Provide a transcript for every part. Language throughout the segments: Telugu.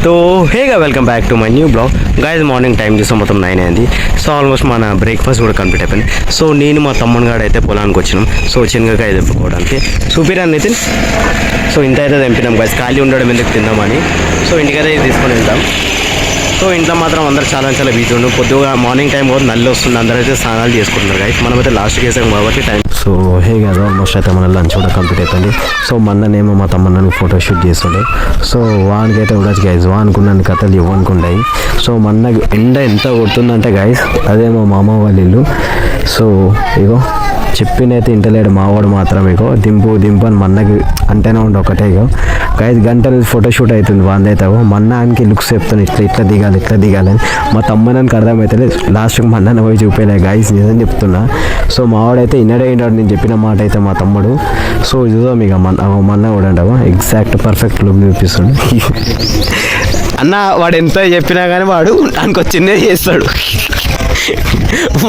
तो हेगा welcome back to my new blog guys. Morning time చూసాం మొత్తం 9 అయింది. సో ఆల్మోస్ట్ మన బ్రేక్ఫాస్ట్ కూడా కంప్లీట్ అయిపోయింది. సో నేను మా తమ్ముని గాడు అయితే పొలానికి వచ్చినాం. సో శనగకాయ తెంపుకోవడానికి చూపిరా నితిన్. సో ఇంత అయితే తెంపినాం గైస్, ఖాళీ ఉండడం ఎందుకు తిందామని. సో ఇంటికైతే తీసుకొని వెళ్తాం. సో ఇంట్లో మాత్రం అందరూ చాలా చాలా బిజీ ఉండు. పొద్దుగా మార్నింగ్ టైం కూడా నల్లి వస్తుంది, అందరూ అయితే స్నానాలు చేసుకుంటున్నారు గైస్. మనమైతే లాస్ట్కి వేసాం కాబట్టి టైం. సో హే కదా ఆల్మోస్ట్ అయితే మన లంచ్ కూడా కంప్లీట్ అయిపోయింది. సో మొన్ననేమో మా తమ్ముళ్ళని ఫోటోషూట్ చేస్తుండే. సో వానికి అయితే ఉండొచ్చు గైస్, వానుకున్నాను కథలు ఇవ్వనుకుంటాయి. సో మొన్న ఎండ ఎంత కొడుతుందంటే గైస్, అదే మా మామ వాళ్ళ ఇల్లు. సో ఇగో చెప్పినైతే ఇంటలేడు మావాడు మాత్రం. ఇగో దింపు దింపు అని మన్నకి అంటేనే ఉండి ఒకటే. ఇగో గైస్ గంటలు ఫోటోషూట్ అవుతుంది వాందైతే. మన్న ఆయనకి లుక్స్ చెప్తాను, ఇట్లా దిగాలి అని. మా తమ్మనానికి అర్థమవుతుంది. లాస్ట్కి మన్నని పోయి చూపేలే గైస్, నిజం చెప్తున్నా. సో మావాడైతే ఇన్నడే వింటాడు నేను చెప్పిన మాట అయితే మా తమ్ముడు. సో చూద్దాం ఇక మన్న కూడా అంటావా ఎగ్జాక్ట్ పర్ఫెక్ట్ లుక్ చూపిస్తుంది. అన్న వాడు ఎంత చెప్పినా కానీ వాడు దానికి వచ్చిందే చేస్తాడు.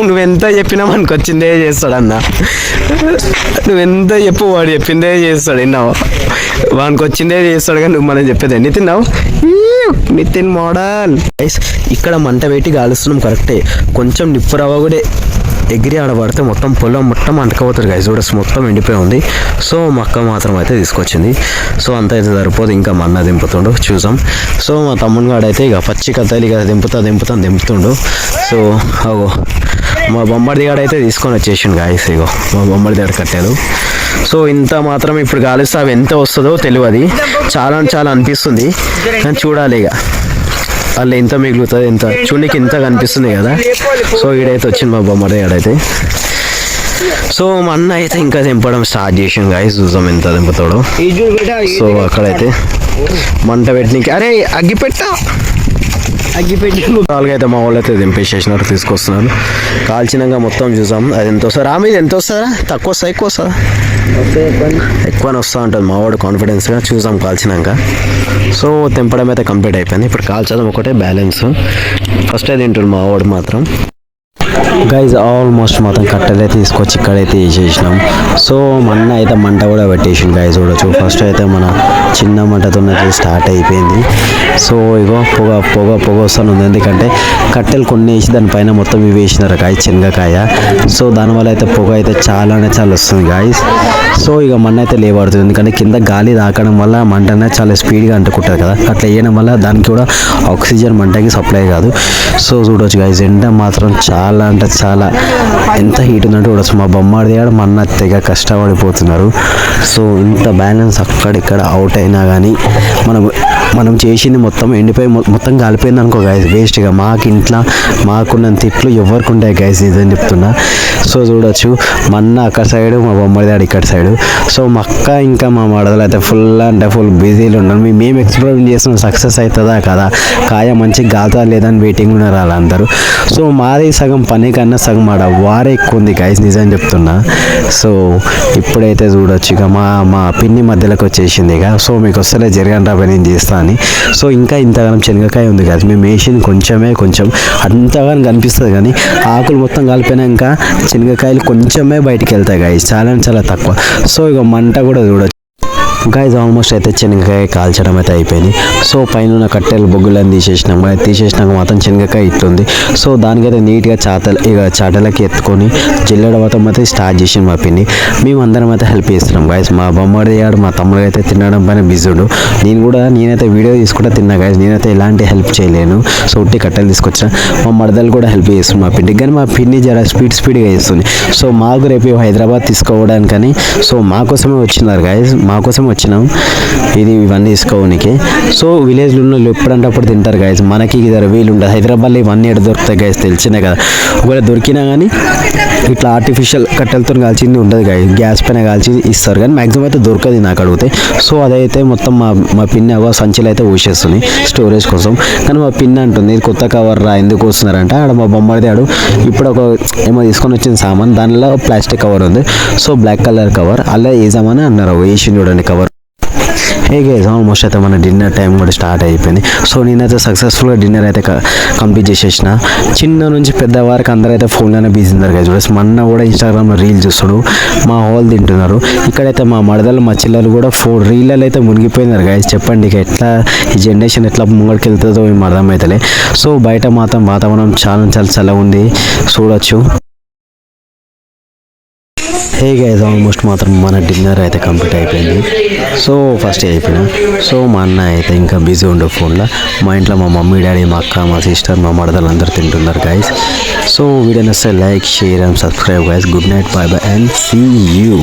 నువ్వెంత చెప్పినా మనకు వచ్చిందే చేస్తాడు అన్న. నువ్వెంత చెప్పు వాడు చెప్పిందే చేస్తాడు. విన్నావు, వానికి వచ్చిందే చేస్తాడు కానీ నువ్వు మనం చెప్పేది ఎన్ని తిన్నావు. నితిన్ మోడల్ ఇక్కడ మంట పెట్టి కాలుస్తున్నాం కరెక్టే. కొంచెం నిప్పు రవ్వ కూడా ఎగిరి ఆడబడితే మొత్తం పొలం మొత్తం అంటకపోతారు గైస్. చూడ మొత్తం ఎండిపోయి ఉంది. సో మా అక్క మాత్రం అయితే తీసుకొచ్చింది. సో అంత అయితే సరిపోదు, ఇంకా మా అన్న దింపుతుండు చూసాం. సో మా తమ్ముని గాడైతే ఇక పచ్చి కథలు ఇక దింపుతుండు. సో అగో మా బొమ్మడి గాడైతే తీసుకొని వచ్చేసిండు గాయస్. ఇగో మా బొమ్మడి దగ్గర కట్టారు. సో ఇంత మాత్రం ఇప్పుడు కాలిస్తే అవి ఎంత వస్తుందో తెలియదు. చాలా అనిపిస్తుంది కానీ చూడాలి ఇక వాళ్ళు ఎంత మిగులుతుంది, ఎంత చూడనికి ఇంత కనిపిస్తుంది కదా. సో ఈడైతే వచ్చింది మా బొమ్మడి ఆడైతే. సో మా అన్న అయితే ఇంకా దింపడం స్టార్ట్ చేసాను గాయస్, చూసాం ఎంత దింపుతాడో. సో అక్కడైతే మంట పెట్టినకి అరే అగ్గిపెట్టి నాలుగు అయితే మా వాళ్ళు అయితే దింపేసేసినారు, తీసుకొస్తున్నారు. కాల్చినాక మొత్తం చూసాం అది ఎంత వస్తుంది. మీద ఎంత వస్తుందా, తక్కువ వస్తా ఎక్కువ వస్తుందా? ఎక్కువనే వస్తూ ఉంటుంది మా వాడు కాన్ఫిడెన్స్గా. చూసాం కాల్చినాక. సో తెంపడం అయితే కంప్లీట్ అయిపోయింది. ఇప్పుడు కాల్చడం ఒకటే బ్యాలెన్స్. ఫస్ట్ అయితే తింటుంది మా వాడు మాత్రం. గైజ్ ఆల్మోస్ట్ మొత్తం కట్టెలే తీసుకొచ్చి ఇక్కడైతే వేసేసినాం. సో మన్న అయితే మంట కూడా పెట్టేసింది గైజ్. చూడొచ్చు ఫస్ట్ అయితే మన చిన్న మంటతో స్టార్ట్ అయిపోయింది. సో ఇగో పొగ వస్తుంది. ఎందుకంటే కట్టెలు కొన్ని వేసి దానిపైన మొత్తం ఇవి వేసినారు గాయస్, శనగకాయ. సో దానివల్ల అయితే పొగ అయితే చాలా వస్తుంది గాయస్. సో ఇక మంట అయితే లేబడుతుంది, ఎందుకంటే కింద గాలి తాకడం వల్ల మంట అనేది చాలా స్పీడ్గా అంటుకుంటుంది కదా. అట్లా వేయడం వల్ల దానికి కూడా ఆక్సిజన్ మంటకి సప్లై కాదు. సో చూడొచ్చు గాయస్ ఎండ మాత్రం చాలా ఎంత హీట్ ఉందంటే చూడొచ్చు. మా బొమ్మడి దగ్గర మన తెగ కష్టపడిపోతున్నారు. సో ఇంత బ్యాలెన్స్ అక్కడిక్కడ అవుట్ అయినా కానీ మనం చేసింది మొత్తం ఎండిపోయి మొత్తం కాలిపోయింది అనుకో గైస్, వేస్ట్గా. మాకున్న తిట్లు ఎవరికి ఉంటాయి గైస్, ఇదని చెప్తున్నా. సో చూడొచ్చు మన్న అక్కడ సైడు, మా బొమ్మడి దగ్గర ఇక్కడ సైడు. సో మా అక్క ఇంకా మా మడదలు అయితే ఫుల్ బిజీలు ఉన్నారు. మేము ఎక్స్ప్లోర్ చేస్తున్నాం సక్సెస్ అవుతుందా కదా, కాయ మంచిగా కాదా లేదని వెయిటింగ్ ఉన్నారు వాళ్ళందరూ. సో మాది సగం పని కన్నా సగం ఆడ వారే ఎక్కువ ఉంది గైస్, నిజం చెప్తున్నా. సో ఇప్పుడైతే చూడొచ్చు ఇక మా పిన్ని మధ్యలోకి వచ్చేసింది ఇక. సో మీకు వస్తలే జరగండి రాబోయే నేను చేస్తా అని. సో ఇంకా ఇంతగానం శనగకాయ ఉంది కదా, మేము వేసింది కొంచెం అంతగానం కనిపిస్తుంది కానీ ఆకులు మొత్తం కలిపినాక శనగకాయలు కొంచెమే బయటికి వెళ్తాయి గైస్, చాలా తక్కువ. సో ఇక మంట కూడా చూడొచ్చు గైజ్. ఆల్మోస్ట్ అయితే శనగకాయ కాల్చడం అయితే అయిపోయింది. సో పైన ఉన్న కట్టెలు బొగ్గులను తీసేసినాక మాత్రం శనగకాయ ఇట్లుంది. సో దానికైతే నీట్గా చాటలకి ఎత్తుకొని జిల్లడం అయితే స్టార్ట్ చేసింది మా పిన్ని. మేమందరం అయితే హెల్ప్ చేస్తున్నాం గైజ్. మా బొమ్మడి మా తమ్ముడు అయితే తినడం పైన బిజీడు. నేనైతే వీడియో తీసుకుంటా తిన్నా గైజ్, నేనైతే ఎలాంటి హెల్ప్ చేయలేను. సో ఉట్టి కట్టెలు తీసుకొచ్చిన. మా మడదలు కూడా హెల్ప్ చేస్తుంది మా పిన్ని, కానీ మా పిన్ని జర స్పీడ్గా చేస్తుంది. సో మాకు రేపు హైదరాబాద్ తీసుకోవడానికని సో మాకోసమే వచ్చినారు గైజ్, మాకోసం వచ్చినాం ఇవన్నీ తీసుకోవడానికి. సో విలేజ్లో ఉన్న వాళ్ళు ఎప్పుడంటే అప్పుడు తింటారు గైజ్, మనకి ఇద్దరు వీలు ఉంటుంది. హైదరాబాద్లో ఇవన్నీ ఎక్కడ దొరుకుతాయి గైజ్, తెలిసినే కదా. ఒకవేళ దొరికినా కానీ ఇట్లా ఆర్టిఫిషియల్ కట్టెలతో కాల్చింది ఉంటుంది గైజ్, గ్యాస్ పైన కాల్చి ఇస్తారు కానీ మ్యాక్సిమం అయితే దొరకదు నాకు అడిగితే. సో అదైతే మొత్తం మా పిన్ని సంచులు అయితే ఊసేస్తుంది స్టోరేజ్ కోసం. కానీ మా పిన్ని అంటుంది ఇది కొత్త కవర్ రా ఎందుకు వస్తున్నారంటే, ఆడ మా బొమ్మడిది ఆడు ఇప్పుడు ఏమో తీసుకొని వచ్చిన సామాన్, దానిలో ప్లాస్టిక్ కవర్ ఉంది. సో బ్లాక్ కలర్ కవర్ అలా వేసామని అన్నారు, వేసి చూడండి కవర్. ఏ గైస్ ఆల్మోస్ట్ అయితే మన డిన్నర్ టైం కూడా స్టార్ట్ అయిపోయింది. సో నేనైతే సక్సెస్ఫుల్గా డిన్నర్ అయితే కంప్లీట్ చేసేసిన. చిన్న నుంచి పెద్ద వరకు అందరైతే ఫోన్లోనే బిజీ ఉన్నారు గైస్. చూడేసి మొన్న కూడా ఇన్స్టాగ్రామ్లో రీల్ చూస్తాడు, మా వాళ్ళు తింటున్నారు. ఇక్కడైతే మా మడదలు మా చిల్లలు కూడా రీళ్ళలో అయితే మునిగిపోయినారు గైస్. చెప్పండి ఇక ఎట్లా ఈ జనరేషన్ ఎట్లా ముంగడికి వెళ్తుందో ఏం అర్థమవుతలే. సో బయట మాత్రం వాతావరణం చాలా చాలా చల్లగా ఉంది, చూడొచ్చు. హే గైస్ ఆల్మోస్ట్ మాత్రం మన డిన్నర్ అయితే కంప్లీట్ అయిపోయింది. సో ఫస్ట్ అయిపోయినా. సో మా అన్న అయితే ఇంకా బిజీ ఉండే ఫోన్లో. మా ఇంట్లో మా మమ్మీ డాడీ మా అక్క మా సిస్టర్ మా మడదలు అందరూ తింటున్నారు గైస్. సో వీడియో నచ్చితే like share and subscribe guys. Good night, bye bye and see you.